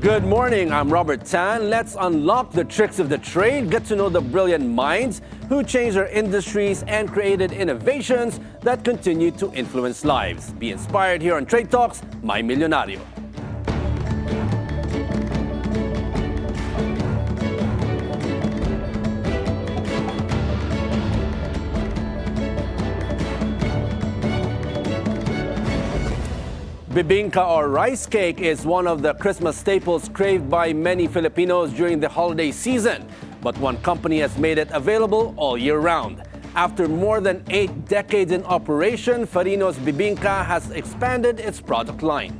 Good morning, I'm Robert Tan. Let's unlock the tricks of the trade, get to know the brilliant minds who changed our industries and created innovations that continue to influence lives. Be inspired here on Trade Talks, My Milyonaryo. Bibingka or rice cake is one of the Christmas staples craved by many Filipinos during the holiday season. But one company has made it available all year round. After more than 8 decades in operation, Ferino's Bibingka has expanded its product line.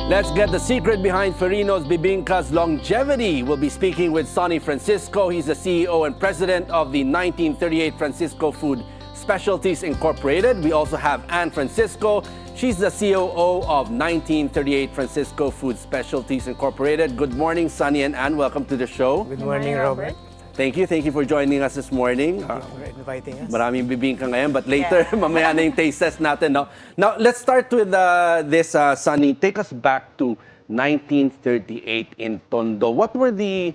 Let's get the secret behind Ferino's Bibingka's longevity. We'll be speaking with Sonny Francisco. He's the CEO and president of the 1938 Francisco Food Specialties Incorporated. We also have Ann Francisco. She's the COO of 1938 Francisco Food Specialties Incorporated. Good morning, Sonny and Ann. Welcome to the show. Good morning, Robert. Thank you for joining us this morning. Thank you for inviting us. Maraming bibingka ngayon, but later, mamaya na yung taste test natin. No? Now, let's start with this, Sonny. Take us back to 1938 in Tondo. What were the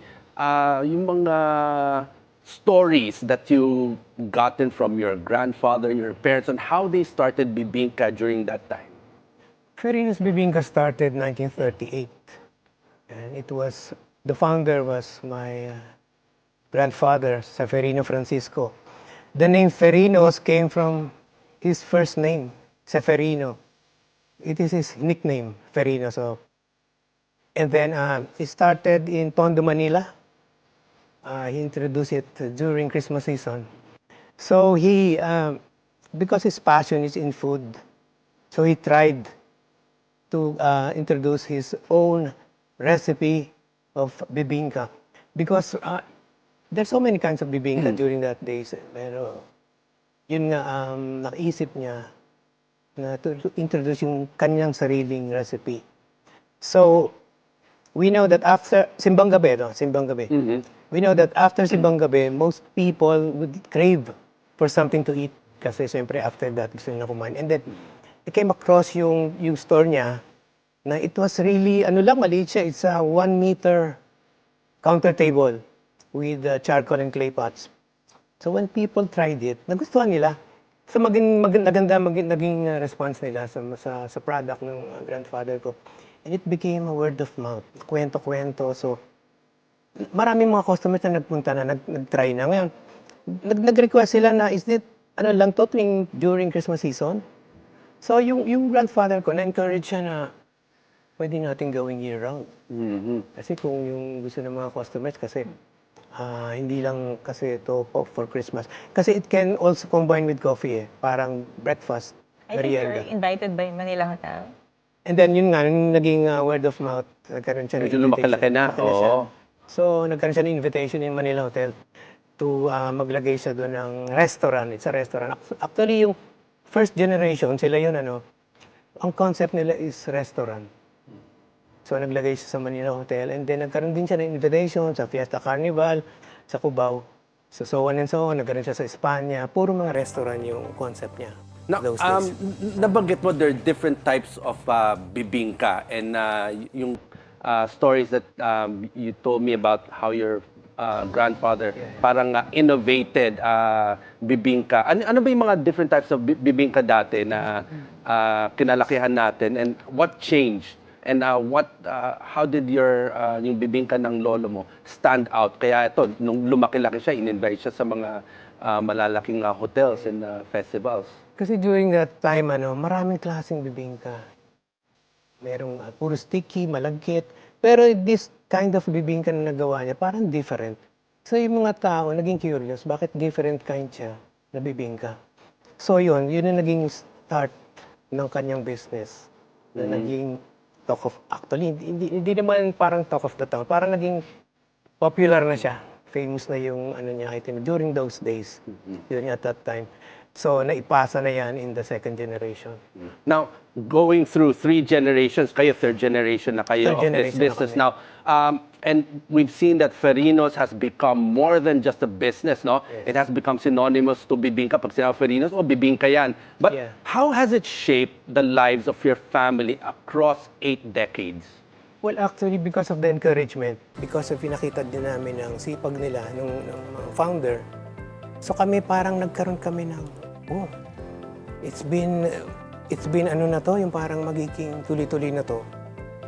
yung mga stories that you gotten from your grandfather, your parents, on how they started bibingka during that time? Ferino's Bibingka started 1938. And it was, the founder was my grandfather, Ferino Francisco. The name Ferinos came from his first name, Ferino. It is his nickname, Ferino. So, and then he started in Tondo, Manila. He introduced it during Christmas season. So he, because his passion is in food, so he tried to introduce his own recipe of bibingka. Because there's so many kinds of bibingka during that days. Pero yun nga, naisip niya na to introduce yung kanyang sariling recipe. So, we know that after Simbang Gabi, we know that after Simbang Gabi, most people would crave for something to eat. Kasi siyempre after that, gusto nila kumain. And then, I came across yung store niya na it was really, maliit siya. It's a 1 meter counter table with charcoal and clay pots. So when people tried it, nagustuhan nila. So naging response nila sa product ng grandfather ko. And it became a word of mouth, kwento-kwento. So maraming mga customers na nagpunta na, nag-try na. Ngayon, nag-request sila na, is it, during Christmas season? So yung grandfather ko, na-encourage siya na, pwede natin gawing year-round. Kasi kung yung gusto ng mga customers, kasi hindi lang kasi ito for Christmas. Kasi it can also combine with coffee parang breakfast, I think you were invited by Manila Hotel. And then yun nga, naging word of mouth. Nagkaroon siya ng invitation. Lumakalaki na, oo. So nagkaroon siya ng invitation in Manila Hotel to maglagay siya doon ng restaurant. It's a restaurant. Actually, yung first generation, sila yun ang concept nila is restaurant. So, naglagay siya sa Manila Hotel. And then, nagkaroon din siya ng invitation sa Fiesta Carnival, sa Cubao. So on and so on. Nagkaroon siya sa Espanya. Puro mga restaurant yung concept niya. Now, nabanggit mo there are different types of bibingka. And yung stories that you told me about how your grandfather parang innovated bibingka. Ano ba yung mga different types of bibingka dati na kinalakihan natin? And what changed? And how did yung bibingka ng lolo mo stand out? Kaya ito, nung lumaki-laki siya, in-invite siya sa mga malalaking hotels and festivals. Kasi during that time, maraming klaseng bibingka. Merong puro sticky, malagkit. Pero this kind of bibingka na nagawa niya, parang different. So yung mga tao, naging curious, bakit different kind siya na bibingka? So yun ang naging start ng kanyang business. Na naging talk of, actually, hindi naman parang talk of the town. Parang naging popular na siya. Famous na yung niya item during those days. During at that time. So, naipasa na yan in the second generation. Now, going through 3 generations, kayo, 3rd generation na kayo of this business now. And we've seen that Ferino's has become more than just a business, no? Yes. It has become synonymous to Bibingka. Pag sinabi Ferino's, oh, Bibingka yan. But Yeah. how has it shaped the lives of your family across 8 decades? Well, actually, because of the encouragement, because of pinakita din namin ng sipag nila, ng mga founder, so kami parang nagkaroon kami ng, oh, it's been ano na to, yung parang magiging tuloy-tuloy na to.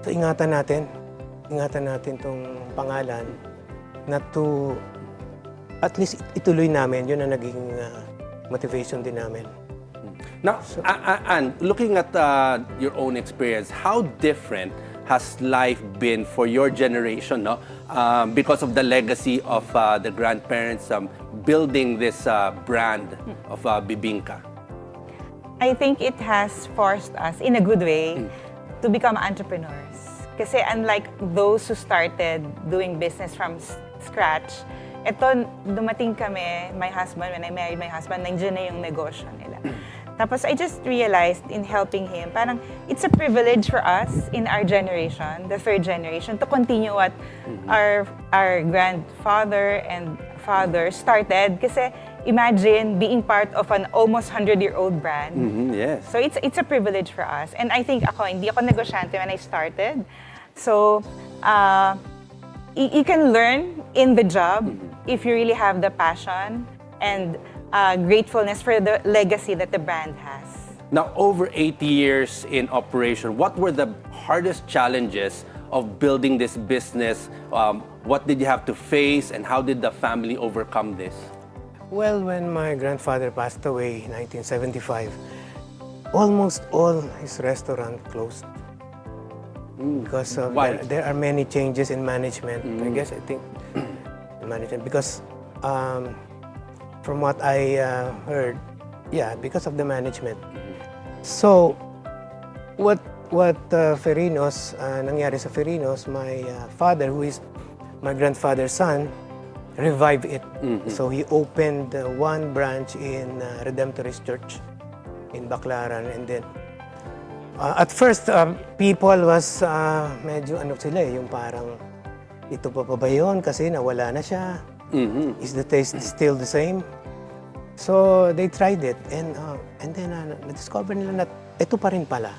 So ingatan natin tong pangalan na to, at least ituloy namin, yun ang naging motivation din namin. Now, Ann, looking at your own experience, how different has life been for your generation, no? Because of the legacy of the grandparents building this brand of Bibingka? I think it has forced us, in a good way, to become entrepreneurs. Kasi unlike those who started doing business from scratch, eto, dumating kami, my husband, when I married my husband, nandiyan na yung negosyo nila. Tapos I just realized in helping him, parang it's a privilege for us in our generation, the third generation, to continue what our grandfather and father started. Kasi imagine being part of an almost 100-year-old brand. Yes. So it's a privilege for us. And I think hindi ako negosyante when I started. So you can learn in the job if you really have the passion and gratefulness for the legacy that the brand has. Now, over 8 years in operation, what were the hardest challenges of building this business? What did you have to face, and how did the family overcome this? Well, when my grandfather passed away in 1975, almost all his restaurant closed. Because of Why? there are many changes in management. I think management, because from what I heard, because of the management. So, what Ferino's, nangyari sa Ferino's, my father, who is my grandfather's son, revived it. So he opened one branch in Redemptorist Church in Baclaran, and then at first people was medyo sila yung parang ito pa ba yun kasi nawala na siya. Is the taste still the same? So they tried it, and then na-discover nila na ito pa rin pala.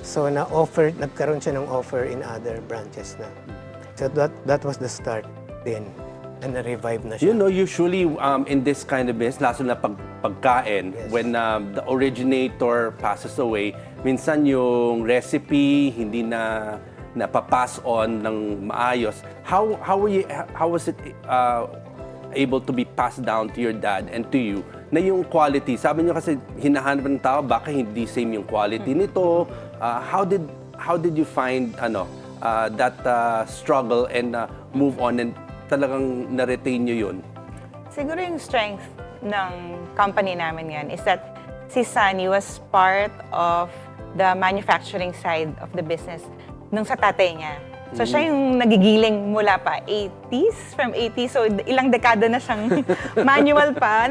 So nagkaroon siya ng offer in other branches na. So that was the start then. And na-revive na siya. You know, usually in this kind of business, lalo na pagkain, Yes. when the originator passes away, minsan yung recipe hindi na napapass on ng maayos. How was it able to be passed down to your dad and to you na yung quality? Sabi niyo kasi hinahanap ng tao, baka hindi same yung quality nito. How did you find that struggle and move on and talagang na-retain nyo yun? Siguro yung strength ng company namin yan is that si Sonny was part of the manufacturing side of the business nung sa tatay niya. So siya yung nagigiling mula pa 80s, from 80s. So ilang dekada na siyang manual pa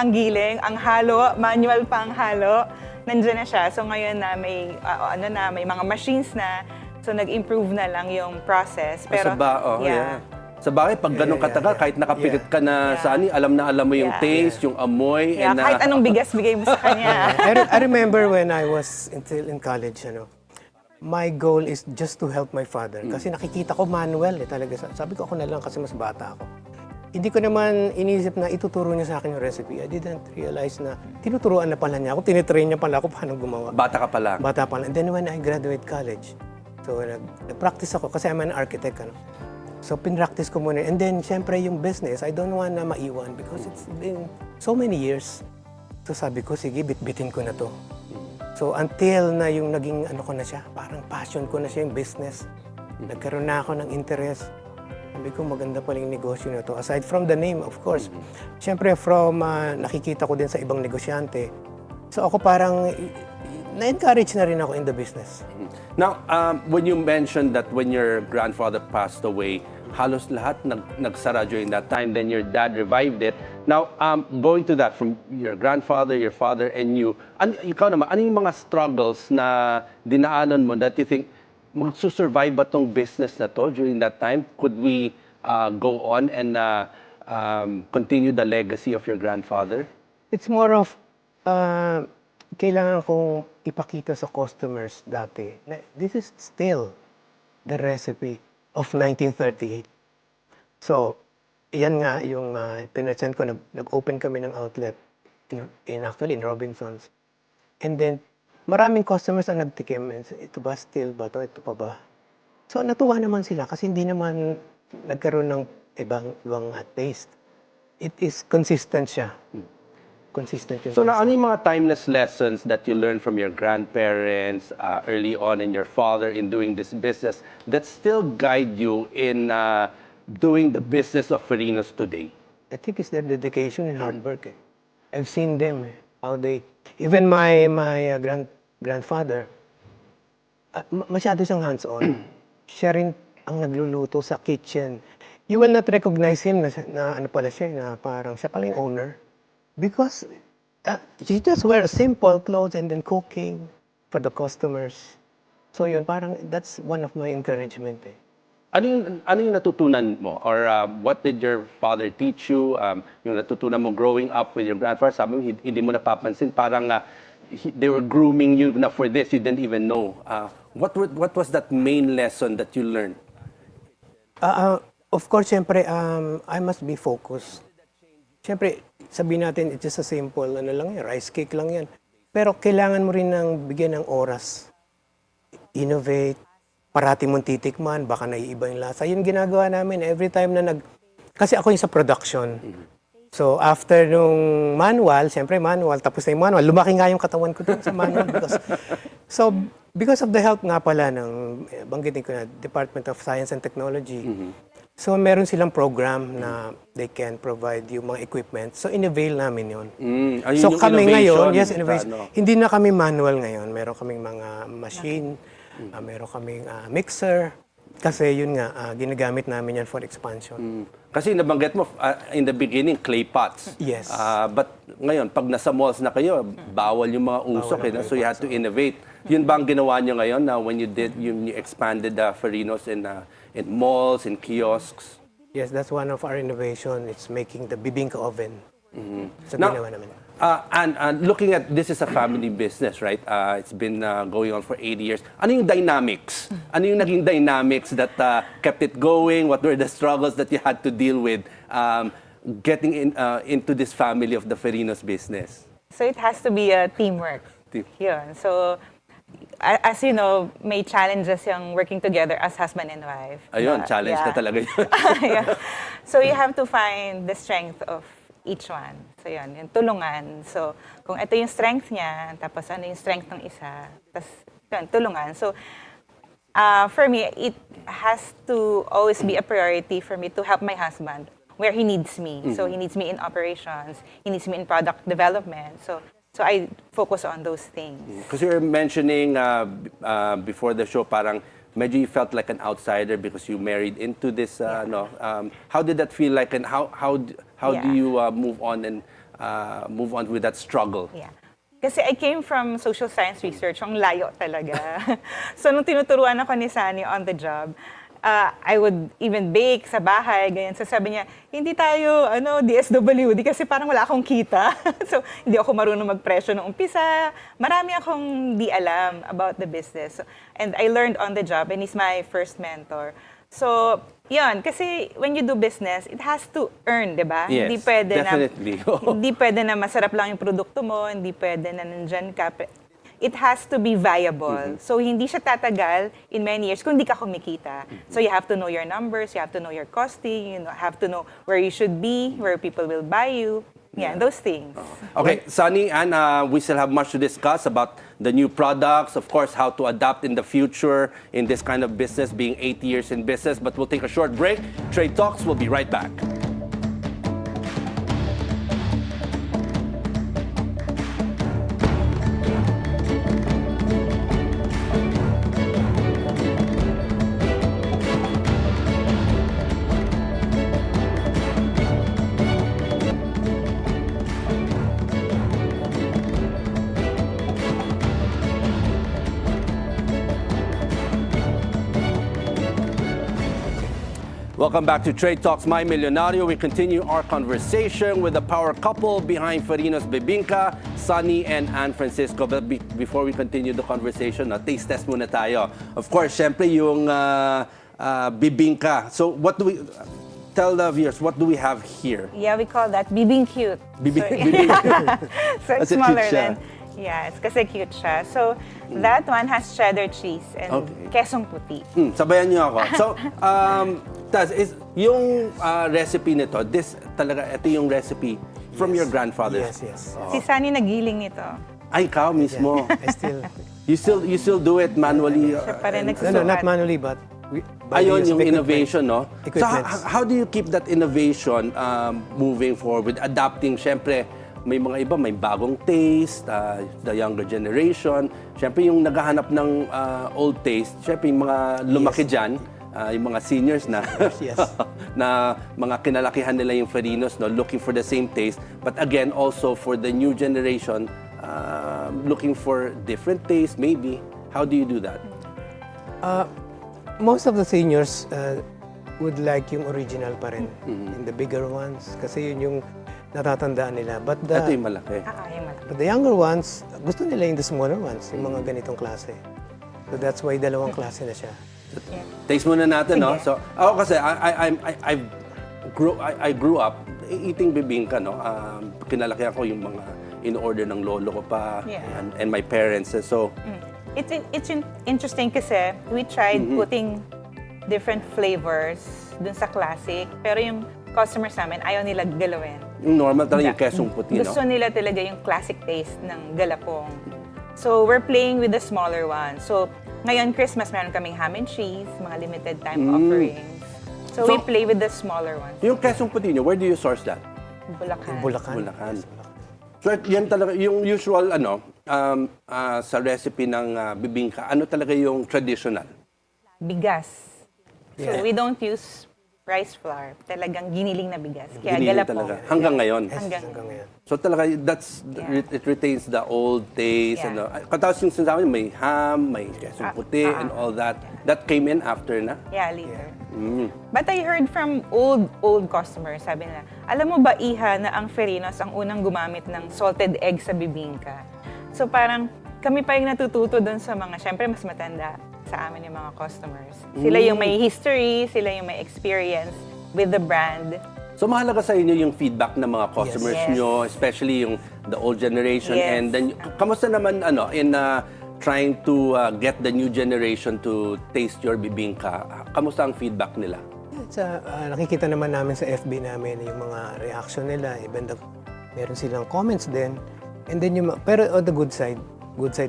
ang giling, ang halo, manual pa ang halo. Nandiyan na siya. So ngayon na may may mga machines na. So nag-improve na lang yung process. Pero Sa bagay, pag ganun katagal, kahit nakapikit ka na sa alam na alam mo yung taste, yung amoy. Yeah, kahit anong bigas bigay mo sa kanya. I remember when I was still in college, my goal is just to help my father. Kasi nakikita ko manual talaga. Sabi ko ako na lang kasi mas bata ako. Hindi ko naman inisip na ituturo niya sa akin yung recipe. I didn't realize na tinuturuan na pala niya ako, tinitrain niya pala ako paano gumawa. Bata ka pala. Bata pa lang. And then when I graduate college, so nag-practice ako kasi I'm an architect. So pinractice ko muna. And then syempre yung business, I don't want na maiwan because it's been so many years. So sabi ko, sige, bitbitin ko na to. So until na yung naging ko na siya, parang passion ko na siya yung business. Nagkaroon na ako ng interest. Sabi ko, maganda pala yung negosyo na to. Aside from the name, of course. Siyempre, from nakikita ko din sa ibang negosyante. So ako parang na-encourage na rin ako in the business. Now, when you mentioned that when your grandfather passed away, halos lahat nagsara during that time, then your dad revived it. Now, going to that, from your grandfather, your father, and you, ikaw naman, ano yung mga struggles na dinaanan mo that you think, magsusurvive ba tong business na to during that time? Could we go on and continue the legacy of your grandfather? It's more of, kailangan kong ipakita sa customers dati na this is still the recipe of 1938. So, yan nga yung pinresent ko, nag-open kami ng outlet actually in Robinsons. And then, maraming customers ang nagtikim. Ito ba still ba to? Ito pa ba? So, natuwa naman sila kasi hindi naman nagkaroon ng ibang taste. It is consistent siya. Consistent yung So, ano yung mga timeless lessons that you learned from your grandparents early on and your father in doing this business that still guide you in doing the business of Ferinos today? I think it's their dedication and hard work. I've seen them, how they, even my grandfather, masyado siyang hands-on. Siya rin ang nagluluto sa kitchen. You will not recognize him na ano pala siya, na parang siya pala yung owner. Because she just wear simple clothes and then cooking for the customers. So yun, parang that's one of my encouragement. Ano yung natutunan mo? Or what did your father teach you? Yung natutunan mo growing up with your grandfather, sabi mo, hindi mo napapansin, parang they were grooming you na for this, you didn't even know. What was that main lesson that you learned? Of course, syempre, I must be focused. Syempre, sabihin natin, it's just a simple, ano lang yan, rice cake lang yan. Pero kailangan mo rin ng bigyan ng oras. Innovate, parati mong titikman, baka naiiba yung lasa. Yun ginagawa namin every time na kasi ako yung sa production. So, after nung manual, siyempre manual, tapos na yung manual, lumaki nga yung katawan ko dun sa manual. Because of the help nga pala ng, banggitin ko na, Department of Science and Technology. So, meron silang program na they can provide yung mga equipment. So, in-avail namin yun. So, kami ngayon, yes, innovation. Hindi na kami manual ngayon. Meron kaming mga machine, meron kaming mixer. Kasi yun nga, ginagamit namin yan for expansion. Kasi nabanggit mo, in the beginning, clay pots. Yes. But ngayon, pag nasa malls na kayo, bawal yung mga usok. So you had to innovate. Yun ba ang ginawa nyo ngayon na when you expanded Ferinos in malls, in kiosks? Yes, that's one of our innovation. It's making the Bibingka oven. So Now, ginawa namin. And looking at this is a family business, right? It's been going on for 80 years. Ano yung dynamics? Ano yung naging dynamics that kept it going? What were the struggles that you had to deal with getting into this family of the Ferinos business? So it has to be a teamwork. Yun. So, as you know, may challenges yung working together as husband and wife. Ayun, challenge na talaga yun. Yeah. So you have to find the strength of each one. So yun, yung tulungan. So kung ito yung strength niya, tapos ano yung strength ng isa, tapos yun, tulungan. So for me, it has to always be a priority for me to help my husband where he needs me. So he needs me in operations, he needs me in product development. So I focus on those things. Because you were mentioning before the show, parang medyo you felt like an outsider because you married into this. How did that feel like, and how do you move on and move on with that struggle? Yeah. Kasi I came from social science research, ang layo talaga. So nung tinuturuan ako ni Sonny on the job, I would even bake sa bahay, ganyan. So sabi niya, hindi tayo DSWD kasi parang wala akong kita. So hindi ako marunong magpresyo nung umpisa. Marami akong di alam about the business. So, and I learned on the job, and he's my first mentor. So, yun, kasi when you do business, it has to earn, di ba? Yes, hindi pwede definitely. hindi pwede na masarap lang yung produkto mo, hindi pwede na nandyan ka. It has to be viable. So, hindi siya tatagal in many years kung hindi ka kumikita. So, you have to know your numbers, you have to know your costing, you have to know where you should be, where people will buy you. Yeah, those things. Okay, Sonny, and we still have much to discuss about the new products, of course, how to adapt in the future in this kind of business, being 8 years in business. But we'll take a short break. Trade Talks will be right back. Welcome back to Trade Talks, My Milyonaryo. We continue our conversation with the power couple behind Ferino's Bibingka, Sonny and Francisco. But before we continue the conversation, taste test muna tayo. Of course, syempre yung Bibingka. So what do we... Tell the viewers, what do we have here? Yeah, we call that bibing cute. Bibing. So it's Kasi smaller cute siya. than... Yeah, it's kasi cute siya. So that one has cheddar cheese and quesong puti. Sabayan niyo ako. So, yung recipe nito, ito yung recipe from your grandfather. Yes. Si Sunny nagiling nito. Ay, ikaw mismo. I still... You still do it manually? Siya pa rin No, nagsusukat. not manually, but... by the Ayun, use of yung equipment. innovation, no? So, Equipments. how do you keep that innovation moving forward? Adapting, syempre, may mga iba, may bagong taste, the younger generation. Syempre, yung naghahanap ng old taste, syempre, yung mga lumaki dyan, yung mga seniors na, Yes. na mga kinalakihan nila yung Ferinos, no? Looking for the same taste. But again, also for the new generation, looking for different taste, maybe. How do you do that? Most of the seniors would like yung original pa rin. In the bigger ones. Kasi yun yung natatandaan nila. But Ito yung malaki. Yung malaki. but the younger ones, gusto nila yung the smaller ones. Yung mga ganitong klase. So that's why dalawang klase na siya. Taste muna natin, no? Sige. So, ako kasi, I grew up eating bibingka, no? Kinalaki ako yung mga in-order ng lolo ko pa Yeah. and my parents. So, It's interesting kasi we tried putting different flavors dun sa classic, pero yung customers namin ayaw nila galawin. yung normal talaga yung kesong puti, no? Gusto nila talaga yung classic taste ng galapong. So we're playing with the smaller ones. So ngayon Christmas meron kaming ham and cheese, mga limited time offerings. So we So- play with the smaller ones. Yung kesong puti nyo, where do you source that? Bulacan. Bulacan. Bulacan. So, yan talaga, yung usual, sa recipe ng bibingka, ano talaga yung traditional? Bigas. So Yeah. we don't use rice flour. Talagang giniling na bigas. Kaya Giniling galapong. talaga. Hanggang ngayon. Hanggang Hanggang ngayon. So talaga, Yeah. it retains the old taste. Yeah. Katapos yung sinasabi, may ham, may kesong puti, and all that. That came in after na. Yeah, later. Mm. But I heard from old customers, sabi nila, alam mo ba, Iha, na ang Ferinos ang unang gumamit ng salted egg sa bibingka? So parang kami pa yung natututo doon sa mga, syempre mas matanda sa amin yung mga customers. Sila yung may history, sila yung may experience with the brand. So mahalaga sa inyo yung feedback ng mga customers Yes. nyo, especially yung the old generation. Yes. And then, kamusta naman in trying to get the new generation to taste your bibingka? Kamusta ang feedback nila? Nakikita naman namin sa FB namin yung mga reaction nila. Even meron silang comments din. And then pero on the good side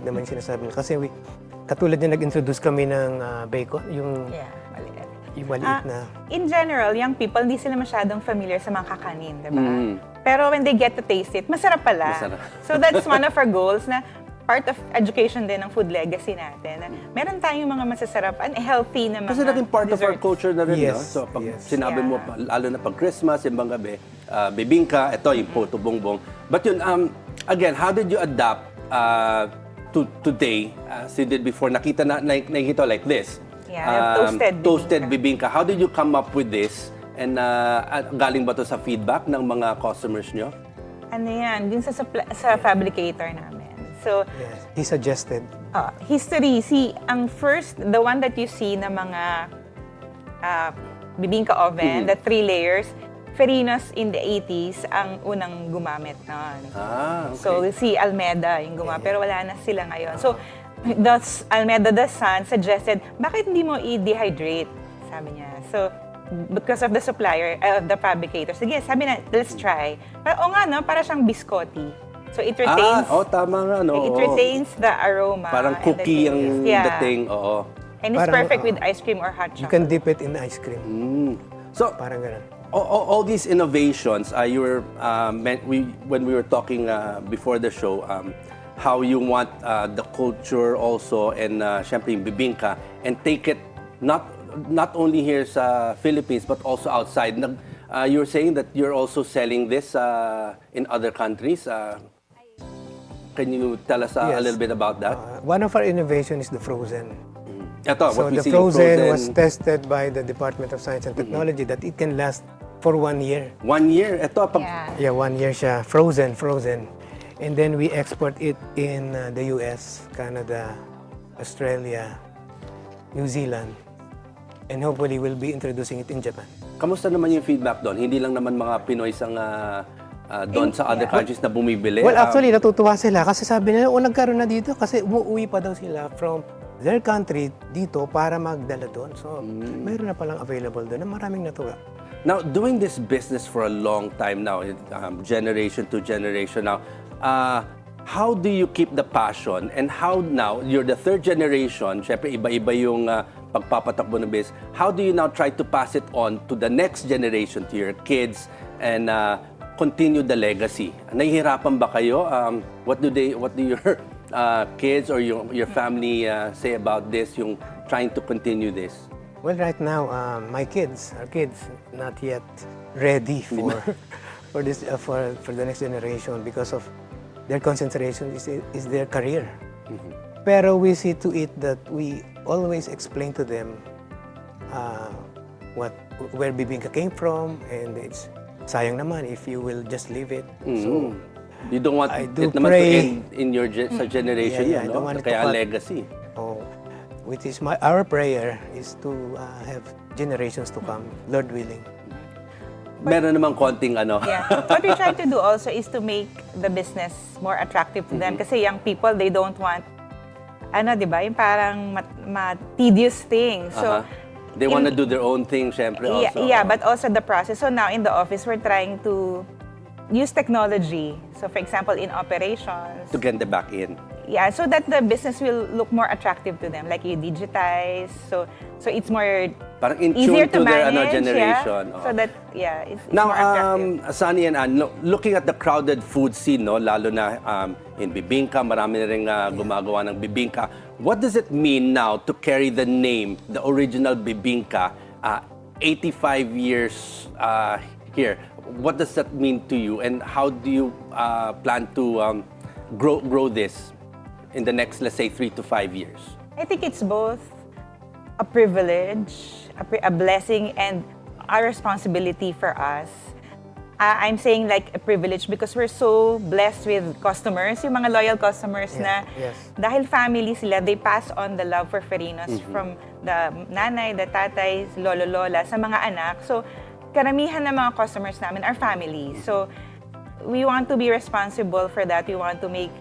naman yung sinasabi nila. Kasi katulad na nag-introduce kami ng bacon, yung Yeah, maliit. yung maliit na. In general, young people, hindi sila masyadong familiar sa mga kakanin, di ba? Mm. Pero when they get to taste it, masarap pala. Masarap. So that's one of our goals na part of education din ng food legacy natin. Na meron tayong mga masasarap and healthy na mga Kasi naging part of our desserts. culture na rin, no? Yes, So pag yes. sinabi mo, Yeah. lalo na pag Christmas, yung bang gabi, bibingka, ito yung puto bongbong. But yun, again, how did you adapt to today, as you did before? Nakita like this. Yeah, toasted bibingka. How did you come up with this? And galing ba to sa feedback ng mga customers nyo? Ano yan, din sa fabricator namin. So, Yes, he suggested. history, the one that you see na mga bibingka oven, the 3 layers, Ferinos in the 80s ang unang gumamit noon. Okay. So, si Almeda yung gumamit, pero wala na sila ngayon. So, Almeda the son suggested, bakit hindi mo i-dehydrate? Sabi niya. So, because of the supplier, the fabricator. Sige, sabi na, let's try. Pero, nga, no? Para siyang biscotti. So, it retains, tama nga, no? it Oo. retains the aroma. Parang and the cookie ang taste. Yeah. dating, oo. And it's Parang, perfect with ice cream or hot You chocolate. can dip it in ice cream. So, Parang ganun. all these innovations, when we were talking before the show, how you want the culture also and syempre yung bibingka and take it not only here sa Philippines but also outside. You're saying that you're also selling this in other countries. Can you tell us a Yes. little bit about that? One of our innovation is the frozen. Ito, So what we the see in frozen was tested by the Department of Science and Technology that it can last for 1 year. 1 year. Ito, pag, Yeah. Yeah, 1 year siya. Frozen. And then we export it in the US, Canada, Australia, New Zealand. And hopefully we'll be introducing it in Japan. kamusta naman yung feedback doon? Hindi lang naman mga Pinoy ang doon sa other countries na bumibili. Well, actually, natutuwa sila kasi sabi nila, nagkaroon na dito kasi umuwi pa daw sila from their country dito para magdala doon. So, mayroon na palang available doon na maraming natuwa. Now, doing this business for a long time now, generation to generation now, how do you keep the passion and how now, you're the third generation, syempre iba-iba yung pagpapatakbo ng business, how do you now try to pass it on to the next generation, to your kids, and continue the legacy? Nahihirapan ba kayo? What do your kids or your family say about this, yung trying to continue this? Well, right now, our kids, not yet ready for this for the next generation because of their concentration is their career. Pero we see to it that we always explain to them where Bibingka came from, and it's sayang naman if you will just leave it. So you don't want I it do naman to pray. end in your sa generation, Yeah, I don't want it to kaya cut. legacy. Which is our prayer is to have generations to come, Lord willing. Meron namang konting Yeah. What we try to do also is to make the business more attractive to them. Kasi young people, they don't want, di ba, yung parang tedious thing. So, they want to do their own thing, syempre also. Yeah, but also the process. So now in the office, we're trying to use technology. So for example, in operations. To get them back in. Yeah, so that the business will look more attractive to them. Like you digitize, so it's more Parang in easier tune to to their manage. generation. Yeah? So that, it's Now, more attractive. Sonny and Ann, looking at the crowded food scene, lalo na in Bibingka, marami na rin gumagawa ng Bibingka. What does it mean now to carry the name, the original Bibingka, 85 years here? What does that mean to you, and how do you plan to grow this in the next, let's say, 3 to 5 years? I think it's both a privilege, a blessing, and a responsibility for us. I'm saying like a privilege because we're so blessed with customers, yung mga loyal customers na dahil family sila, they pass on the love for Ferinos from the nanay, the tatay, lolo, lola, sa mga anak. So, karamihan ng mga customers namin are family. So, we want to be responsible for that. We want to make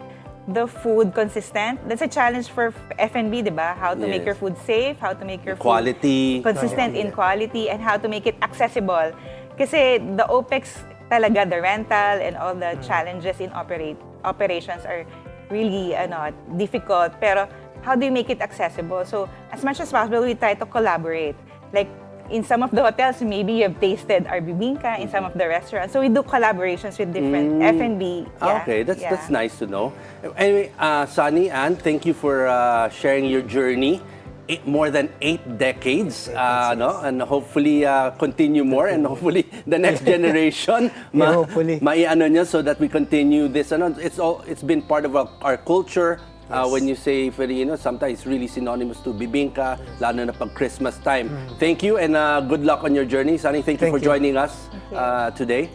the food consistent. That's a challenge for F&B, di ba? How to make your food safe, how to make your Quality. food consistent in quality, and how to make it accessible. Kasi the OPEX talaga, the rental and all the challenges in operations are really difficult. Pero how do you make it accessible? So as much as possible, we try to collaborate. Like in some of the hotels, maybe you have tasted our Bibingka in some of the restaurants. So we do collaborations with different F&B. Yeah. Okay, that's nice to know. Anyway, Sonny, Ann, thank you for sharing your journey. More than 8 decades, and hopefully continue more, and hopefully the next generation maiano niya so that we continue this. It's been part of our culture. When you say Ferino, sometimes it's really synonymous to Bibingka, lalo na pag Christmas time. Thank you, and good luck on your journey. Sonny, thank you for joining us today.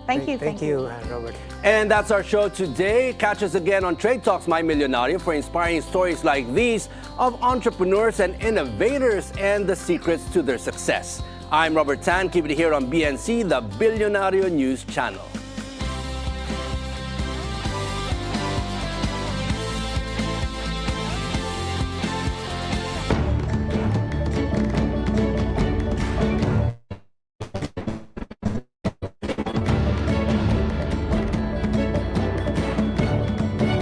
Thank you, Robert. And that's our show today. Catch us again on Trade Talks My Milyonaryo for inspiring stories like these of entrepreneurs and innovators and the secrets to their success. I'm Robert Tan. Keep it here on BNC, the Bilyonaryo News Channel.